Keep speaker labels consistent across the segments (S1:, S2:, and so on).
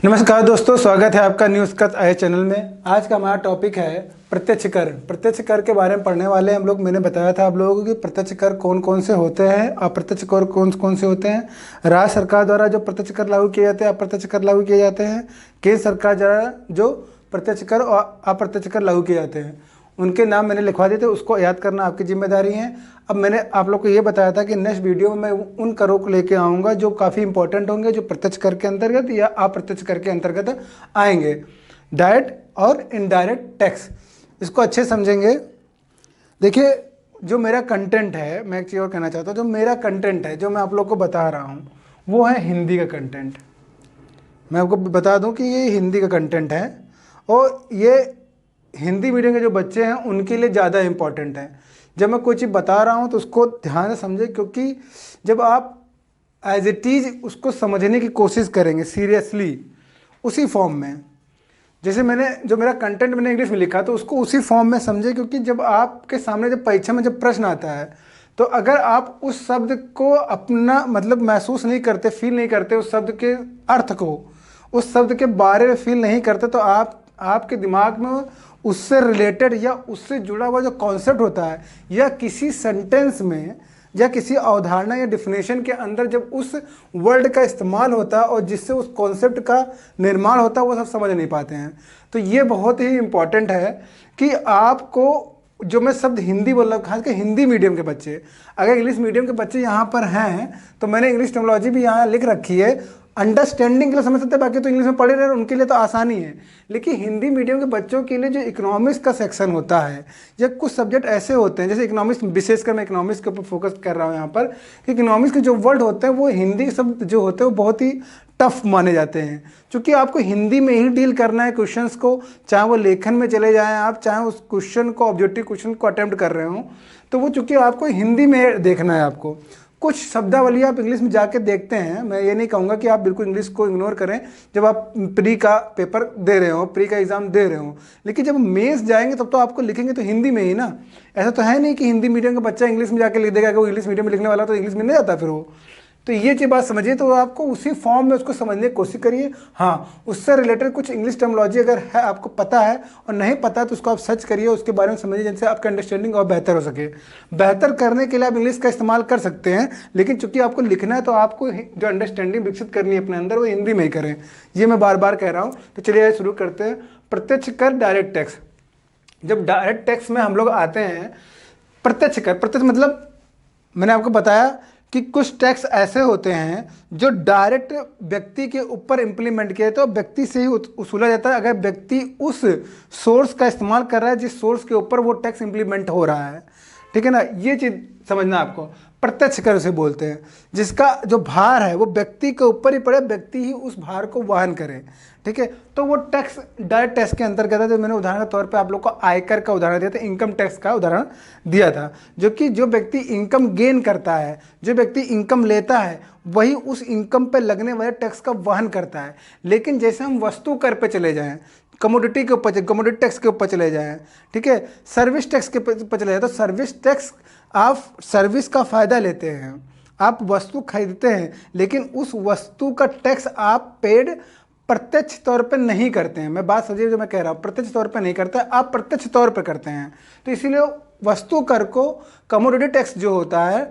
S1: नमस्कार दोस्तों, स्वागत है आपका न्यूज़ कट आए चैनल में। आज का हमारा टॉपिक है प्रत्यक्ष कर। प्रत्यक्ष कर के बारे में पढ़ने वाले हम लोग। मैंने बताया था आप लोगों को कि प्रत्यक्ष कर कौन कौन से होते हैं, अप्रत्यक्ष कर कौन कौन से होते हैं। राज्य सरकार द्वारा जो प्रत्यक्ष कर लागू किए जाते हैं, अप्रत्यक्ष कर लागू किए जाते हैं। केंद्र सरकार द्वारा जो प्रत्यक्ष कर और अप्रत्यक्ष कर लागू किए जाते हैं, उनके नाम मैंने लिखवा दिए थे। उसको याद करना आपकी जिम्मेदारी है। अब मैंने आप लोग को ये बताया था कि नेक्स्ट वीडियो में मैं उन करों को लेके आऊँगा जो काफ़ी इंपॉर्टेंट होंगे, जो प्रत्यक्ष कर के अंतर्गत या अप्रत्यक्ष कर के अंतर्गत आएंगे। डायरेक्ट और इनडायरेक्ट टैक्स, इसको अच्छे समझेंगे। देखिए, जो मेरा कंटेंट है, मैं एक चीज़ और कहना चाहता हूँ। जो मेरा कंटेंट है, जो मैं आप लोग को बता रहा हूँ, वो है हिंदी का कंटेंट। मैं आपको बता दूँ कि ये हिंदी का कंटेंट है और ये हिंदी मीडियम के जो बच्चे हैं उनके लिए ज़्यादा इम्पॉर्टेंट है। जब मैं कोई चीज़ बता रहा हूँ तो उसको ध्यान से समझें, क्योंकि जब आप एज इट इज़ उसको समझने की कोशिश करेंगे सीरियसली, उसी फॉर्म में, जैसे जो मेरा कंटेंट मैंने इंग्लिश में लिखा तो उसको उसी फॉर्म में समझें। क्योंकि जब आपके सामने जब परीक्षा में जब प्रश्न आता है, तो अगर आप उस शब्द को अपना मतलब महसूस नहीं करते, फील नहीं करते, उस शब्द के अर्थ को, उस शब्द के बारे में फील नहीं करते, तो आपके दिमाग में उससे रिलेटेड या उससे जुड़ा हुआ जो कॉन्सेप्ट होता है, या किसी सेंटेंस में या किसी अवधारणा या डिफिनेशन के अंदर जब उस वर्ड का इस्तेमाल होता है और जिससे उस कॉन्सेप्ट का निर्माण होता है, वो सब समझ नहीं पाते हैं। तो ये बहुत ही इम्पॉर्टेंट है कि आपको, जो मैं शब्द हिंदी बोल रहा हूँ, खासकर हिंदी मीडियम के बच्चे, अगर इंग्लिश मीडियम के बच्चे यहाँ पर हैं तो मैंने इंग्लिश टर्मिनोलॉजी भी यहाँ लिख रखी है। अंडरस्टैंडिंग के लिए समझ सकते हैं, बाकी तो इंग्लिश में पढ़े रहे, उनके लिए तो आसानी है। लेकिन हिंदी मीडियम के बच्चों के लिए जो इकोनॉमिक्स का सेक्शन होता है, या कुछ सब्जेक्ट ऐसे होते हैं, जैसे इकोनॉमिक्स, विशेषकर मैं इकोनॉमिक्स के ऊपर फोकस कर रहा हूँ यहाँ पर, कि इकोनॉमिक्स के जो वर्ड होते हैं वो हिंदी शब्द जो होते हैं वो बहुत ही टफ माने जाते हैं। क्योंकि आपको हिंदी में ही डील करना है क्वेश्चंस को, चाहे वो लेखन में चले जाएँ आप, चाहे उस क्वेश्चन को, ऑब्जेक्टिव क्वेश्चन को अटेम्प्ट कर रहे हो, तो वो चूँकि आपको हिंदी में देखना है। आपको कुछ शब्दावली आप इंग्लिश में जाके देखते हैं। मैं ये नहीं कहूँगा कि आप बिल्कुल इंग्लिश को इग्नोर करें जब आप प्री का पेपर दे रहे हो, प्री का एग्ज़ाम दे रहे हो, लेकिन जब मेंस जाएंगे तब तो आपको लिखेंगे तो हिंदी में ही ना। ऐसा तो है नहीं कि हिंदी मीडियम का बच्चा इंग्लिश में जाके लिख देगा, कि वो इंग्लिश मीडियम में लिखने वाला तो इंग्लिश में नहीं आता फिर वो। तो ये चीज़ बात समझिए। तो आपको उसी फॉर्म में उसको समझने की कोशिश करिए। हाँ, उससे रिलेटेड कुछ इंग्लिश टर्मिनोलॉजी अगर है, आपको पता है और नहीं पता है, तो उसको आप सर्च करिए, उसके बारे में समझिए, जिससे आपका अंडरस्टैंडिंग और बेहतर हो सके। बेहतर करने के लिए आप इंग्लिश का इस्तेमाल कर सकते हैं, लेकिन चूंकि आपको लिखना है तो आपको जो अंडरस्टैंडिंग विकसित करनी है अपने अंदर, वो हिंदी में ही करें। ये मैं बार बार कह रहा हूँ। तो चलिए शुरू करते हैं। प्रत्यक्ष कर, डायरेक्ट टैक्स। जब डायरेक्ट टैक्स में हम लोग आते हैं, प्रत्यक्ष कर, प्रत्यक्ष मतलब मैंने आपको बताया कि कुछ टैक्स ऐसे होते हैं जो डायरेक्ट व्यक्ति के ऊपर इम्प्लीमेंट किए, तो व्यक्ति से ही वसूला जाता है। अगर व्यक्ति उस सोर्स का इस्तेमाल कर रहा है जिस सोर्स के ऊपर वो टैक्स इम्प्लीमेंट हो रहा है, ठीक है ना। ये चीज़ समझना आपको। प्रत्यक्ष कर उसे बोलते हैं जिसका जो भार है वो व्यक्ति के ऊपर ही पड़े, व्यक्ति ही उस भार को वहन करे, ठीक है। तो वो टैक्स डायरेक्ट टैक्स के अंतर्गत है। तो मैंने उदाहरण के तौर पे आप लोग को आयकर का उदाहरण दिया था, इनकम टैक्स का उदाहरण दिया था, जो कि जो व्यक्ति इनकम गेन करता है, जो व्यक्ति इनकम लेता है, वही उस इनकम पे लगने वाले टैक्स का वहन करता है। लेकिन जैसे हम वस्तु कर पे चले जाएं, कमोडिटी के ऊपर, कमोडिटी टैक्स के ऊपर चले जाएं, ठीक है, सर्विस टैक्स के ऊपर चले जाए, तो सर्विस टैक्स, आप सर्विस का फ़ायदा लेते हैं, आप वस्तु खरीदते हैं, लेकिन उस वस्तु का टैक्स आप पेड प्रत्यक्ष तौर पर नहीं करते हैं। मैं बात समझिए जो मैं कह रहा हूँ, प्रत्यक्ष तौर पर नहीं करते हैं, आप प्रत्यक्ष तौर पर करते हैं। तो इसीलिए वस्तु कर को, कमोडिटी टैक्स जो होता है,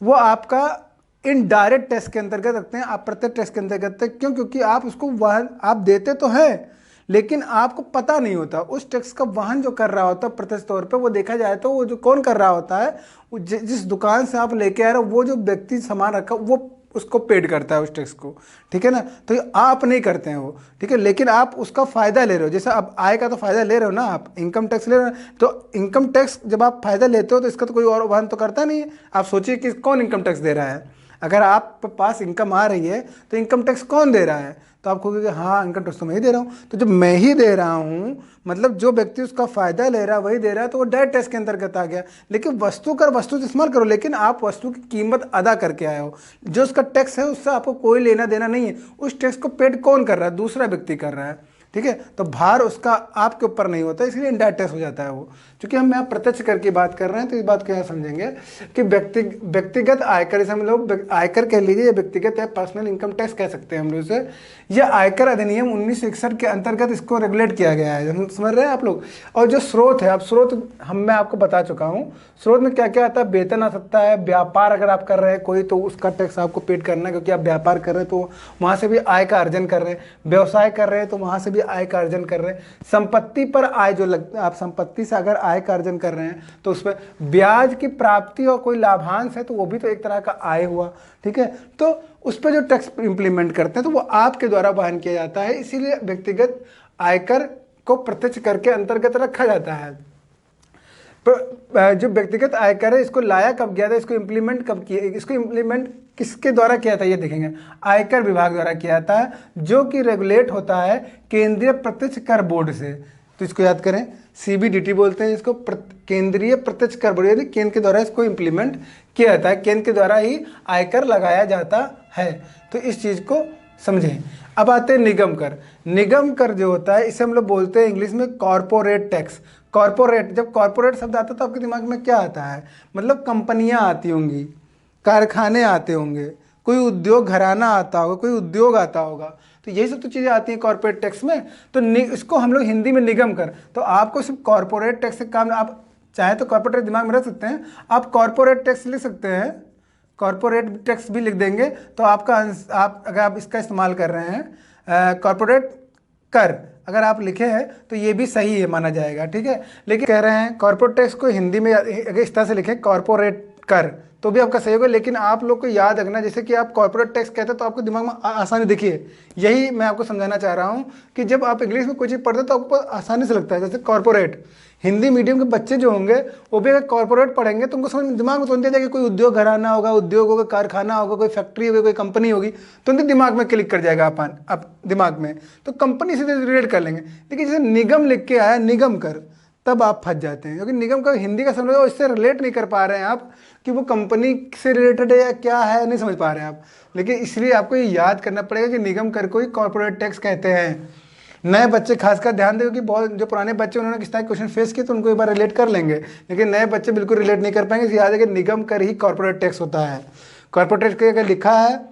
S1: वो आपका इनडायरेक्ट टैक्स के अंतर्गत रखते हैं, आप प्रत्यक्ष टैक्स के अंतर्गत रखते हैं। क्यों? क्योंकि आप उसको वहन, आप देते तो हैं, लेकिन आपको पता नहीं होता उस टैक्स का वहन जो कर रहा होता है प्रत्यक्ष तौर पे। वो देखा जाए तो वो जो कौन कर रहा होता है, वो जिस दुकान से आप लेके आ रहे हो, वो जो व्यक्ति सामान रखा, वो उसको पेड करता है उस टैक्स को, ठीक है ना। तो ये आप नहीं करते हैं वो, ठीक है, लेकिन आप उसका फ़ायदा ले रहे हो। जैसे आप आय का तो फ़ायदा ले रहे हो ना, आप इनकम टैक्स ले रहे हो, तो इनकम टैक्स जब आप फ़ायदा लेते हो तो इसका तो कोई और वहन तो करता नहीं है। आप सोचिए कि कौन इनकम टैक्स दे रहा है। अगर आप पास इनकम आ रही है तो इनकम टैक्स कौन दे रहा है, तो आप कहोगे कि हाँ, इनकम टैक्स तो मैं ही दे रहा हूँ। तो जब मैं ही दे रहा हूँ, मतलब जो व्यक्ति उसका फ़ायदा ले रहा है वही दे रहा है, तो वो डायरेक्ट टैक्स के अंतर्गत आ गया। लेकिन वस्तु कर, वस्तु इस्तेमाल करो, लेकिन आप वस्तु की कीमत अदा करके आए हो। जो उसका टैक्स है उससे आपको कोई लेना देना नहीं है। उस टैक्स को पेड कौन कर रहा है? दूसरा व्यक्ति कर रहा है। ठीक है। तो भार उसका आपके ऊपर नहीं होता, इसलिए इनडायरेक्ट टैक्स हो जाता है वो। क्योंकि हम यहाँ प्रत्यक्ष कर की बात कर रहे हैं तो इस बात को यहाँ समझेंगे कि व्यक्तिगत आयकर, जैसे हम लोग आयकर कह लीजिए या व्यक्तिगत या पर्सनल इनकम टैक्स कह सकते हैं हम लोग इसे। यह आयकर अधिनियम 1961 के अंतर्गत इसको रेगुलेट किया गया है, हम समझ रहे हैं आप लोग। और जो स्रोत है, अब स्रोत मैं आपको बता चुका हूँ, स्रोत में क्या क्या आता है। वेतन आ सकता है, व्यापार अगर आप कर रहे हैं कोई तो उसका टैक्स आपको पेड करना है, क्योंकि आप व्यापार कर रहे हैं तो वहाँ से भी आय का अर्जन कर रहे हैं, व्यवसाय कर रहे हैं तो वहाँ से भी आय का अर्जन कर रहे हैं। संपत्ति पर आय जो आप संपत्ति से अगर आय का अर्जन कर रहे हैं तो उसमें ब्याज की प्राप्ति और कोई लाभांश है तो वो भी तो एक तरह का आय हुआ, ठीक है। तो उस पर जो टैक्स इंप्लीमेंट करते हैं तो वो आपके द्वारा वहन किया जाता है, इसीलिए व्यक्तिगत आयकर को प्रत्यक्ष कर के अंतर्गत रखा जाता है। जो व्यक्तिगत आयकर है इसको लाया कब गया था, इसको इम्प्लीमेंट कब किया, इसको इम्प्लीमेंट किसके द्वारा किया था ये देखेंगे, आयकर विभाग द्वारा किया था, जो कि रेगुलेट होता है केंद्रीय प्रत्यक्ष कर बोर्ड से। तो इसको याद करें, CBDT बोलते हैं इसको, केंद्रीय प्रत्यक्ष कर बोर्ड, यानी केंद्र के द्वारा इसको इम्प्लीमेंट किया जाता है, केंद्र के द्वारा ही आयकर लगाया जाता है। तो इस चीज़ को समझें। अब आते हैं निगम कर। निगम कर जो होता है इसे हम लोग बोलते हैं इंग्लिश में कॉरपोरेट टैक्स। कॉरपोरेट, जब कॉरपोरेट शब्द आता है तो आपके दिमाग में क्या आता है, मतलब कंपनियां आती होंगी, कारखाने आते होंगे, कोई उद्योग घराना आता होगा, कोई उद्योग आता होगा, तो यही सब तो चीज़ें आती हैं कॉरपोरेट टैक्स में। तो इसको हम लोग हिंदी में निगम कर, तो आपको सिर्फ कॉरपोरेट टैक्स से काम, आप चाहे तो कॉरपोरेट टैक्स दिमाग में रख सकते हैं, आप कॉरपोरेट टैक्स लिख सकते हैं, कॉरपोरेट टैक्स भी लिख देंगे तो आपका आप अगर आप इसका इस्तेमाल कर रहे हैं कॉरपोरेट कर अगर आप लिखे हैं तो ये भी सही है, माना जाएगा, ठीक है। लेकिन कह रहे हैं कॉरपोरेट टैक्स को हिंदी में अगर इस तरह से लिखें कॉरपोरेट कर तो भी आपका सही होगा। लेकिन आप लोग को याद रखना, जैसे कि आप कॉर्पोरेट टैक्स कहते हैं तो आपके दिमाग में आसानी, देखिए यही मैं आपको समझाना चाह रहा हूँ कि जब आप इंग्लिश में कोई चीज़ पढ़ते हैं तो आपको आसानी से लगता है। जैसे कॉर्पोरेट, हिंदी मीडियम के बच्चे जो होंगे वो भी अगर कॉर्पोरेट पढ़ेंगे तो उनको समझ दिमाग में तुरंत जाएगा, कोई उद्योग घराना होगा, उद्योग होगा, कारखाना होगा, कोई फैक्ट्री होगी, कोई कंपनी होगी, तो उनके दिमाग में क्लिक कर जाएगा अपन आप दिमाग में, तो कंपनी से रिलेट कर लेंगे। लेकिन जैसे निगम लिख के आया निगम कर, तब आप फंस जाते हैं, क्योंकि निगम का हिंदी का समझ इससे रिलेट नहीं कर पा रहे हैं आप कि वो कंपनी से रिलेटेड है या क्या है, नहीं समझ पा रहे हैं आप। लेकिन इसलिए आपको ये याद करना पड़ेगा कि निगम कर को ही कॉर्पोरेट टैक्स कहते हैं। नए बच्चे खासकर ध्यान दें, क्योंकि बहुत जो पुराने बच्चे उन्होंने किस तरह क्वेश्चन फेस किए तो उनको एक बार रिलेट कर लेंगे, लेकिन नए बच्चे बिल्कुल रिलेट नहीं कर पाएंगे। याद है कि निगम कर ही कॉर्पोरेट टैक्स होता है। कॉर्पोरेट टैक्स अगर लिखा है,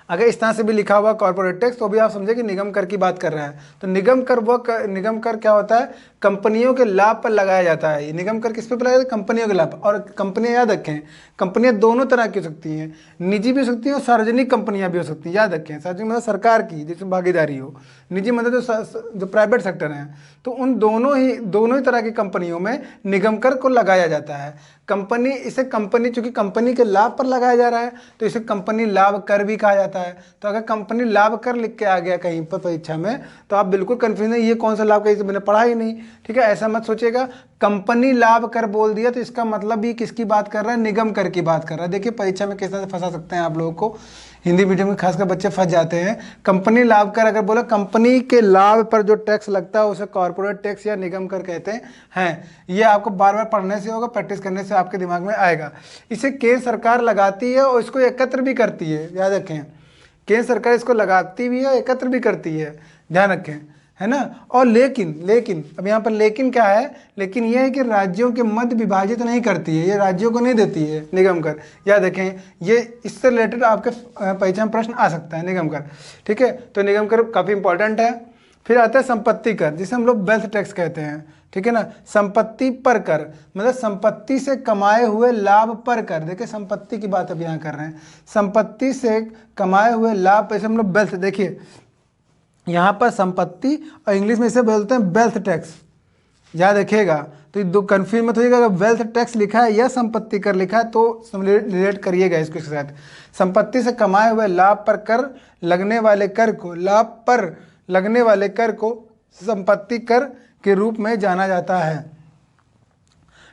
S1: अगर इस तरह से भी लिखा हुआ कॉर्पोरेट टैक्स, तो भी आप समझे कि निगम कर की बात कर रहा है। तो निगम कर निगम कर क्या होता है, कंपनियों के लाभ पर लगाया जाता है। ये निगम कर किस पे लगाया जाता है, कंपनियों के लाभ। और कंपनियां याद रखें, कंपनियां दोनों तरह की हो सकती हैं, निजी भी हो सकती हैं और सार्वजनिक कंपनियां भी हो सकती हैं। याद रखें, सार्वजनिक मतलब सरकार की जिसमें भागीदारी हो, निजी मतलब जो प्राइवेट सेक्टर हैं, तो उन दोनों ही तरह की कंपनियों में निगम कर को लगाया जाता है। कंपनी, इसे कंपनी, चूंकि कंपनी के लाभ पर लगाया जा रहा है तो इसे कंपनी लाभ कर भी कहा जाता है। तो अगर कंपनी लाभ कर लिख के आ गया कहीं पर परीक्षा में तो आप बिल्कुल कंफ्यूज नहीं, ये कौन सा लाभ, कहीं से मैंने पढ़ा ही नहीं, ठीक है, ऐसा मत सोचिएगा। कंपनी लाभ कर बोल दिया तो इसका मतलब ही किसकी बात कर रहा है, निगम कर की बात कर रहा है। देखिए परीक्षा में किस तरह से फंसा सकते हैं आप लोगों को, हिंदी मीडियम में खासकर बच्चे फंस जाते हैं। कंपनी लाभ कर अगर बोला, कंपनी के लाभ पर जो टैक्स लगता है उसे कॉर्पोरेट टैक्स या निगम कर कहते हैं। ये आपको बार बार पढ़ने से होगा, प्रैक्टिस करने से आपके दिमाग में आएगा। इसे केंद्र सरकार लगाती है और इसको एकत्र भी करती है, याद रखें, केंद्र सरकार इसको लगाती भी है, एकत्र भी करती है, ध्यान रखें, है ना। और लेकिन अब यहाँ पर लेकिन क्या है, लेकिन यह है कि राज्यों के मध्य विभाजित नहीं करती है, ये राज्यों को नहीं देती है निगम कर। याद रखें, ये इससे रिलेटेड आपके परीक्षा में प्रश्न आ सकता है, निगम कर, ठीक है। तो निगम कर काफ़ी इंपॉर्टेंट है। फिर आता है संपत्ति कर, जिसे हम लोग वेल्थ टैक्स कहते हैं, ठीक है ना। संपत्ति पर कर मतलब संपत्ति से कमाए हुए लाभ पर कर। देखिए संपत्ति की बात अब यहाँ कर रहे हैं, संपत्ति से कमाए हुए लाभ, ऐसे हम लोग वेल्थ, देखिए यहाँ पर संपत्ति और इंग्लिश में इसे बोलते हैं वेल्थ टैक्स, याद रखिएगा। तो दो कन्फ्यूज मत होइएगा, अगर वेल्थ टैक्स लिखा है या संपत्ति कर लिखा है तो रिलेट करिएगा इसके साथ। संपत्ति से कमाए हुए लाभ पर कर लगने वाले कर को, लाभ पर लगने वाले कर को संपत्ति कर के रूप में जाना जाता है,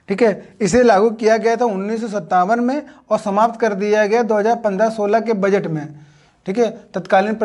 S1: ठीक है। इसे लागू किया गया था 1957 में और समाप्त कर दिया गया 2015-16 के बजट में, ठीक है। तत्कालीन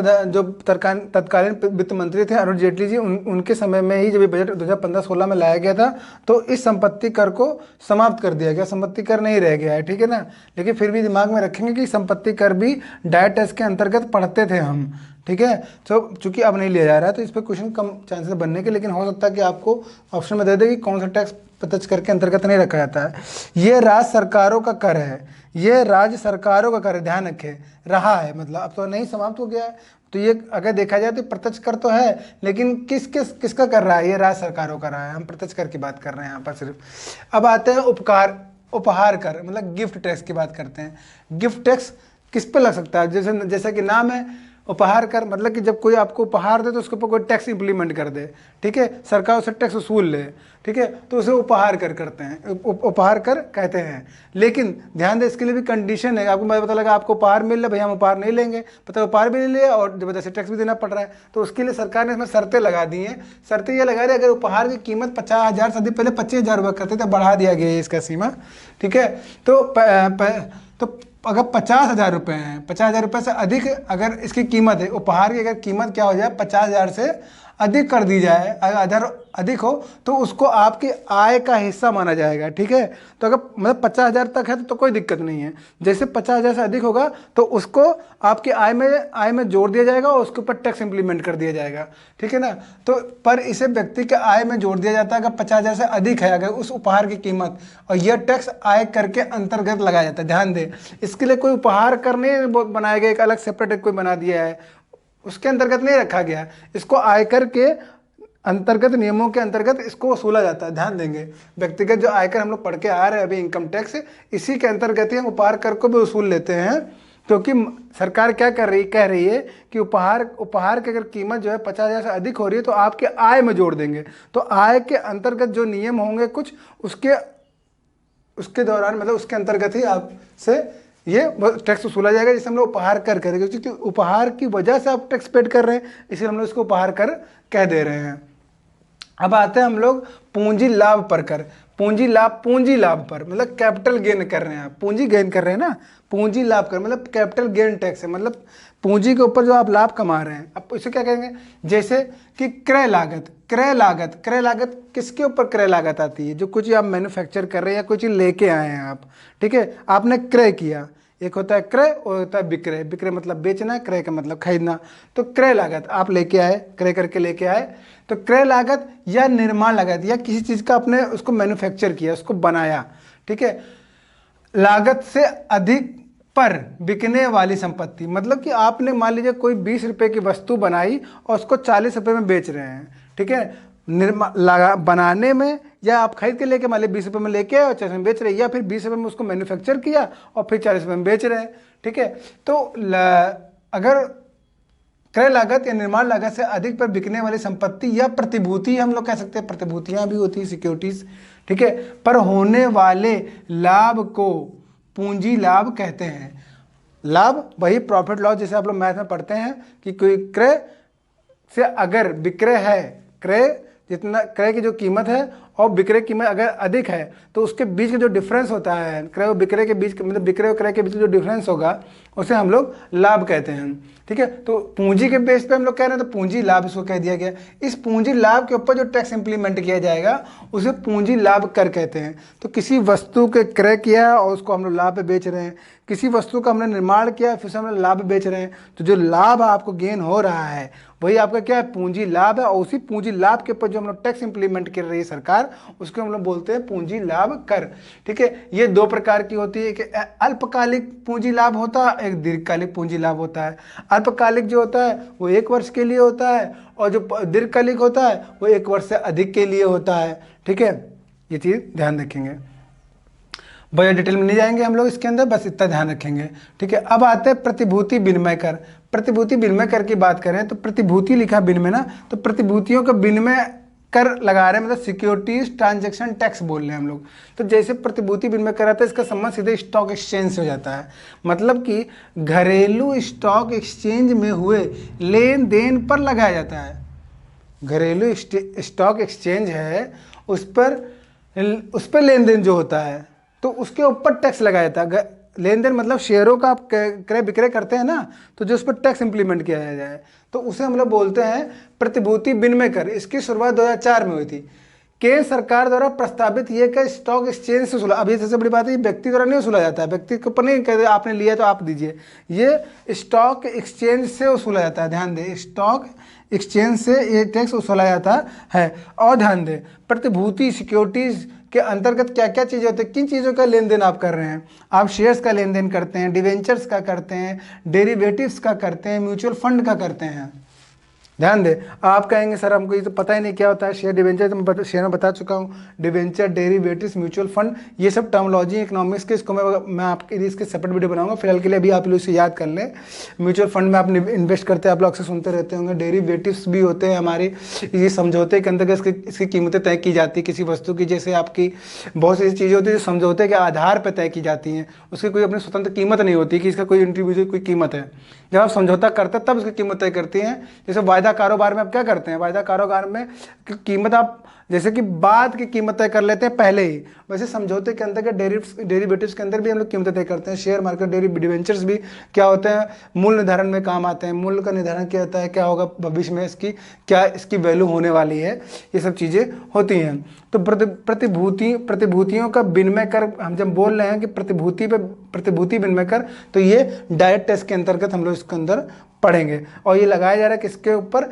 S1: वित्त मंत्री थे अरुण जेटली जी, उनके समय में ही जब ये बजट 2015-16 में लाया गया था तो इस संपत्ति कर को समाप्त कर दिया गया, संपत्ति कर नहीं रह गया है, ठीक है ना। लेकिन फिर भी दिमाग में रखेंगे कि संपत्ति कर भी डायरेक्ट टैक्स के अंतर्गत पढ़ते थे हम, ठीक है। तो चूंकि अब नहीं लिया जा रहा है तो इस पर क्वेश्चन कम चांसेस बनने के, लेकिन हो सकता है कि आपको ऑप्शन में दे दे कि कौन सा टैक्स प्रत्यक्ष कर के अंतर्गत नहीं रखा जाता है। ये राज्य सरकारों का कर है, ये राज्य सरकारों का कर है, ध्यान रखें, रहा है मतलब अब तो नहीं, समाप्त हो गया है। तो ये अगर देखा जाए तो प्रत्यक्ष कर तो है, लेकिन किसका कर रहा है, ये राज्य सरकारों का रहा है। हम प्रत्यक्ष कर की बात कर रहे हैं यहाँ पर सिर्फ। अब आते हैं उपहार कर, मतलब गिफ्ट टैक्स की बात करते हैं। गिफ्ट टैक्स किस पे लग सकता है, जैसा कि नाम है उपहार कर, मतलब कि जब कोई आपको उपहार दे तो उसके ऊपर कोई टैक्स इंप्लीमेंट कर दे, ठीक है, सरकार उसे टैक्स वसूल ले, ठीक है, तो उसे उपहार कर करते हैं, उपहार कर कहते हैं। लेकिन ध्यान दें, इसके लिए भी कंडीशन है। आपको पता लगा आपको उपहार मिल रहा है, भैया हम उपहार नहीं लेंगे, पता उपहार भी नहीं लिया और जबरदस्ती टैक्स भी देना पड़ रहा है, तो उसके लिए सरकार ने इसमें शर्तें लगा दी हैं। शर्तें ये लगा रही है, अगर उपहार की कीमत 50,000 से अधिक, पहले 25,000 रुपये करते थे, बढ़ा दिया गया है इसका सीमा, ठीक है। तो अगर 50,000 रुपये हैं, 50,000 रुपये से अधिक अगर इसकी कीमत है, उपहार की अगर कीमत क्या हो जाए 50,000 से अधिक कर दी जाए, अगर अधिक हो तो उसको आपकी आय का हिस्सा माना जाएगा, ठीक है। तो अगर मतलब 50,000 तक है तो कोई दिक्कत नहीं है, जैसे 50,000 से अधिक होगा तो उसको आपकी आय में जोड़ दिया जाएगा और उसके ऊपर टैक्स इंप्लीमेंट कर दिया जाएगा, ठीक है ना। तो पर इसे व्यक्ति के आय में जोड़ दिया जाता है अगर 50,000 से अधिक है अगर उस उपहार की कीमत, और यह टैक्स आय कर के अंतर्गत लगाया जाता है। ध्यान दें, इसके लिए कोई उपहार कर नहीं बनाया गया, एक अलग सेपरेट कोई बना दिया है, उसके अंतर्गत नहीं रखा गया, इसको आयकर के अंतर्गत नियमों के अंतर्गत इसको वसूला जाता है। ध्यान देंगे, व्यक्तिगत जो आयकर हम लोग पढ़ के आ रहे हैं अभी, इनकम टैक्स, इसी के अंतर्गत ही हम उपहार कर को भी वसूल लेते हैं, क्योंकि सरकार क्या कह रही है कि उपहार की अगर कीमत जो है 50,000 से अधिक हो रही है तो आपके आय में जोड़ देंगे, तो आय के अंतर्गत जो नियम होंगे कुछ उसके दौरान, मतलब उसके अंतर्गत ही आपसे ये टैक्स वसूला जाएगा, जिसे हम लोग उपहार कर करेंगे, क्योंकि उपहार की वजह से आप टैक्स पेड कर रहे हैं, इसलिए हम लोग इसको उपहार कर कह दे रहे हैं। अब आते हैं हम लोग पूंजी लाभ पर कर। पूंजी लाभ पर मतलब कैपिटल गेन कर रहे हैं आप, पूंजी गेन कर रहे हैं ना, पूंजी लाभ कर मतलब कैपिटल गेन टैक्स है, मतलब पूंजी के ऊपर जो आप लाभ कमा रहे हैं। अब इसे क्या कहेंगे, जैसे कि क्रय लागत किसके ऊपर क्रय लागत आती है, जो कुछ आप मैन्युफैक्चर कर रहे हैं या कुछ लेके आए हैं आप, ठीक है, आपने क्रय किया, एक होता है क्रय और होता है विक्रय। विक्रय मतलब बेचना, क्रय का मतलब खरीदना। तो क्रय लागत आप लेके आए, क्रय करके लेके आए, तो क्रय लागत या निर्माण लागत या किसी चीज़ का आपने उसको मैन्युफैक्चर किया, उसको बनाया, ठीक है। लागत से अधिक पर बिकने वाली संपत्ति, मतलब कि आपने मान लीजिए कोई 20 रुपये की वस्तु बनाई और उसको 40 रुपये में बेच रहे हैं, ठीक है, बनाने में, या आप खरीद के लेके मान लीजिए 20 रुपये में लेके आए और 40 में बेच रहे हैं, या फिर 20 रुपये में उसको मैन्युफैक्चर किया और फिर 40 रुपये में बेच रहे हैं, ठीक है। तो अगर क्रय लागत या निर्माण लागत से अधिक पर बिकने वाली संपत्ति या प्रतिभूति, हम लोग कह सकते हैं, प्रतिभूतियां भी होती है, सिक्योरिटीज, ठीक है, पर होने वाले लाभ को पूंजी लाभ कहते हैं। लाभ वही प्रॉफिट लॉस, जैसे आप लोग मैथ में पढ़ते हैं कि कोई क्रय से अगर विक्रय है, क्रय की जो कीमत है और विक्रय कीमत अगर अधिक है तो उसके बीच का जो डिफरेंस होता है, क्रय और विक्रय के बीच, मतलब विक्रय और क्रय के बीच जो डिफरेंस होगा उसे हम लोग लाभ कहते हैं, ठीक है। तो पूंजी के बेस पे हम लोग कह रहे हैं तो पूंजी लाभ इसको कह दिया गया। इस पूंजी लाभ के ऊपर जो टैक्स इंप्लीमेंट किया जाएगा उसे पूंजी लाभ कर कहते हैं। तो किसी वस्तु के क्रय किया और उसको हम लोग लाभ पे बेच रहे हैं, किसी वस्तु का हमने निर्माण किया फिर से हम लोग लाभ बेच रहे हैं, तो जो लाभ आपको गेन हो रहा है वही आपका क्या है, पूंजी लाभ है। और उसी पूंजी लाभ के ऊपर जो हम लोग टैक्स इंप्लीमेंट कर रही है सरकार, उसको हम लोग बोलते हैं पूंजी लाभ कर, ठीक है। ये दो प्रकार की होती है कि अल्पकालिक पूंजी लाभ होता है, एक दीर्घकालिक पूंजी लाभ होता है। अल्पकालिक जो होता है वो 1 वर्ष के लिए होता है और जो दीर्घकालिक होता है वो 1 वर्ष से अधिक के लिए होता है, ठीक है। ये चीज़ ध्यान रखेंगे, बहुत डिटेल में नहीं जाएंगे हम लोग इसके अंदर, बस इतना ध्यान रखेंगे, ठीक है। अब आते हैं प्रतिभूति विनिमय कर। प्रतिभूति विनिमय कर की बात करें तो प्रतिभूति लिखा विनिमय ना, तो प्रतिभूतियों का विनिमय कर लगा रहे हैं, मतलब सिक्योरिटीज ट्रांजैक्शन टैक्स बोल रहे हैं हम लोग। तो जैसे प्रतिभूति विनिमय कर आता है, इसका संबंध सीधे स्टॉक एक्सचेंज से हो जाता है, मतलब कि घरेलू स्टॉक एक्सचेंज में हुए लेन देन पर लगाया जाता है। घरेलू स्टॉक एक्सचेंज है, उस पर लेन देन जो होता है तो उसके ऊपर टैक्स लगाया जाता है। लेन देन मतलब शेयरों का आप क्रय विक्रय करते हैं ना, तो जो उस पर टैक्स इंप्लीमेंट किया जाए तो उसे हम लोग बोलते हैं प्रतिभूति विनिमय कर। इसकी शुरुआत 2004 में हुई थी। केंद्र सरकार द्वारा प्रस्तावित ये का स्टॉक एक्सचेंज से वसूला। अब ये सबसे बड़ी बात है, ये व्यक्ति द्वारा नहीं वसूला जाता है, व्यक्ति के ऊपर नहीं कहते आपने लिया तो आप दीजिए, ये स्टॉक एक्सचेंज से वसूला जाता है। ध्यान दें, स्टॉक एक्सचेंज से ये टैक्स वसूला जाता है। और ध्यान दें, प्रतिभूति सिक्योरिटीज के अंतर्गत क्या क्या चीज़ें होती है, किन चीज़ों का लेन देन आप कर रहे हैं। आप शेयर्स का लेन देन करते हैं, डिवेंचर्स का करते हैं, डेरिवेटिव्स का करते हैं, म्यूचुअल फंड का करते हैं। ध्यान दें, आप कहेंगे सर हमको ये तो पता ही नहीं क्या होता है शेयर डिवेंचर, तो मैं शेयर में बता चुका हूँ। डिवेंचर, डेरिवेटिव्स, म्यूचुअल फंड, ये सब टर्मोलॉजी इकोनॉमिक्स के, इसको मैं आपके लिए इसके सेपरेट वीडियो बनाऊंगा। फिलहाल के लिए अभी आप लोग इसे याद कर लें। म्यूचुअल फंड में आप इन्वेस्ट करते हैं, आप लोग अक्सर सुनते रहते होंगे। डेरिवेटिव्स भी होते हैं हमारे, ये समझौते के अंतर्गत इसकी कीमतें तय की जाती है किसी वस्तु की। जैसे आपकी बहुत सी चीज़ें होती है जो समझौते के आधार पर तय की जाती हैं, उसकी कोई अपनी स्वतंत्र कीमत नहीं होती कि इसका कोई इंडिविजुअल कोई कीमत है। जब आप समझौता करते हैं तब उसकी कीमत तय करती हैं। जैसे वायदा कारोबार में आप क्या करते हैं, वायदा कारोबार में कीमत आप जैसे कि बाद की कीमत तय कर लेते हैं पहले ही, वैसे समझौते के अंतर्गत डेरिवेटिव्स के अंदर भी हम लोग कीमतें तय करते हैं। शेयर मार्केट, डिवेंचर्स भी क्या होते हैं, मूल्य निर्धारण में काम आते हैं। मूल्य का निर्धारण क्या होता है, क्या होगा भविष्य में, इसकी क्या इसकी वैल्यू होने वाली है, ये सब चीज़ें होती हैं। तो प्रतिभूतियों का विनिमय कर, हम जब बोल रहे हैं कि प्रतिभूति विनिमय कर, तो ये डायरेक्ट टैक्स के अंतर्गत हम लोग इसके अंदर पढ़ेंगे। और ये लगाया जा रहा है किसके ऊपर,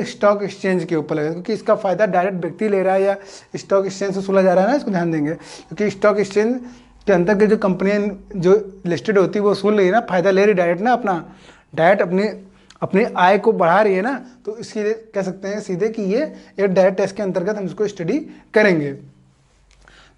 S1: स्टॉक एक्सचेंज के ऊपर लगेगा, क्योंकि इसका फायदा डायरेक्ट व्यक्ति ले रहा है या स्टॉक एक्सचेंज से वसूला जा रहा है ना, इसको ध्यान देंगे। क्योंकि स्टॉक एक्सचेंज के अंतर्गत जो कंपनियां जो लिस्टेड होती है वो वसूल रही है ना, फायदा ले रही डायरेक्ट ना, डायरेक्ट अपनी आय को बढ़ा रही है ना, तो इसलिए कह सकते हैं सीधे कि ये एक डायरेक्ट टैक्स के अंतर्गत हम इसको स्टडी करेंगे।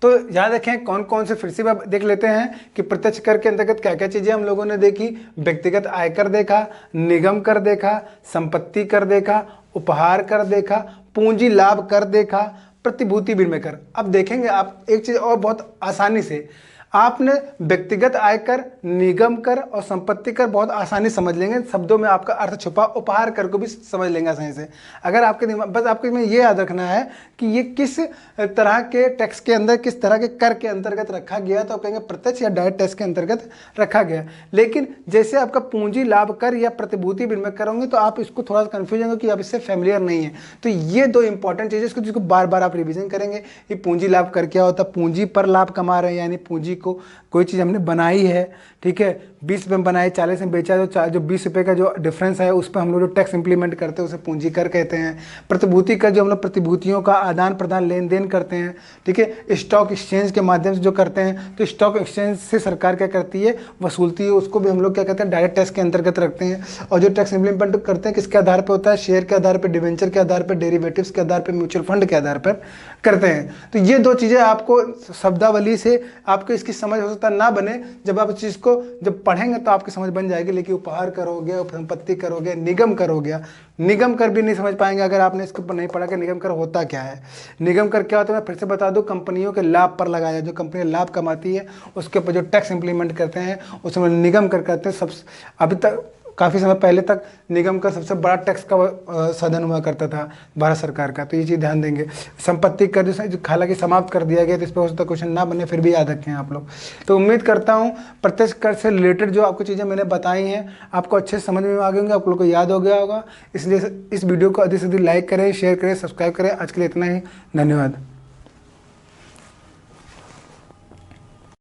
S1: तो याद रखें कौन कौन से, फिर से देख लेते हैं कि प्रत्यक्ष कर के अंतर्गत क्या क्या चीज़ें हम लोगों ने देखी। व्यक्तिगत आयकर देखा, निगम कर देखा, संपत्ति कर देखा, उपहार कर देखा, पूंजी लाभ कर देखा, प्रतिभूति विनिमय कर। अब देखेंगे आप एक चीज़ और बहुत आसानी से, आपने व्यक्तिगत आयकर, निगम कर और संपत्ति कर बहुत आसानी समझ लेंगे, शब्दों में आपका अर्थ छुपा। उपहार कर को भी समझ लेंगे आसानी से। अगर आपके दिमाग, बस आपको में ये याद रखना है कि ये किस तरह के टैक्स के अंदर, किस तरह के कर के अंतर्गत रखा गया, तो आप कहेंगे प्रत्यक्ष या डायरेक्ट टैक्स के अंतर्गत रखा गया। लेकिन जैसे आपका पूंजी लाभ कर या प्रतिभूति विनिमय कर होंगे तो आप इसको थोड़ा सा कन्फ्यूज होंगे कि आप इससे फैमिलियर नहीं है। तो ये दो इंपॉर्टेंट चीज़ें, जिसको बार बार आप रिविजन करेंगे। ये पूंजी लाभ कर क्या होता है, पूंजी पर लाभ कमा रहे हैं, यानी पूंजी को कोई चीज़ हमने बनाई है, ठीक है, 20 रुपये में बनाई, 40 में बेचा, जो 20 रुपये का जो डिफरेंस है उस पर हम लोग जो टैक्स इंप्लीमेंट करते हैं उसे पूंजी कर कहते हैं। प्रतिभूति कर जो हम लोग प्रतिभूतियों का आदान प्रदान लेन देन करते हैं, ठीक है, स्टॉक एक्सचेंज के माध्यम से जो करते हैं, तो स्टॉक एक्सचेंज से सरकार क्या करती है, वसूलती है, उसको भी हम लोग क्या कहते हैं, डायरेक्ट टैक्स के अंतर्गत रखते हैं। और जो टैक्स इंप्लीमेंट करते हैं किसके आधार पर होता है, शेयर के आधार पर, डिवेंचर के आधार पर, डेरिवेटिव्स के आधार पर, म्यूचुअल फंड के आधार पर करते हैं। तो ये दो चीज़ें आपको शब्दावली से आपको इसकी समझ हो सकता ना बने, जब आप इस चीज़ को जब पढ़ेंगे तो आपकी समझ बन जाएगी। लेकिन उपहार कर हो गया, संपत्ति कर हो गया, निगम कर हो गया, निगम कर भी नहीं समझ पाएंगे अगर आपने इसके ऊपर नहीं पढ़ा कि निगम कर होता क्या है। निगम कर क्या होता है, मैं फिर से बता दूं, कंपनियों के लाभ पर लगाया, जो कंपनी लाभ कमाती है उसके ऊपर जो टैक्स इंप्लीमेंट करते हैं उसमें निगम कर करते हैं। सब अभी तक काफ़ी समय पहले तक निगम का सबसे बड़ा टैक्स का साधन हुआ करता था भारत सरकार का। तो ये चीज़ ध्यान देंगे। संपत्ति कर जो हालांकि समाप्त कर दिया गया, तो इस पर हो सकता क्वेश्चन ना बने, फिर भी याद रखें आप लोग। तो उम्मीद करता हूँ प्रत्यक्ष कर से रिलेटेड जो आपको चीज़ें मैंने बताई हैं आपको अच्छे समझ में आ गए होंगे, आप लोग को याद हो गया होगा। इसलिए इस वीडियो को अधिक से अधिक लाइक करें, शेयर करें, सब्सक्राइब करें। आज के लिए इतना ही, धन्यवाद।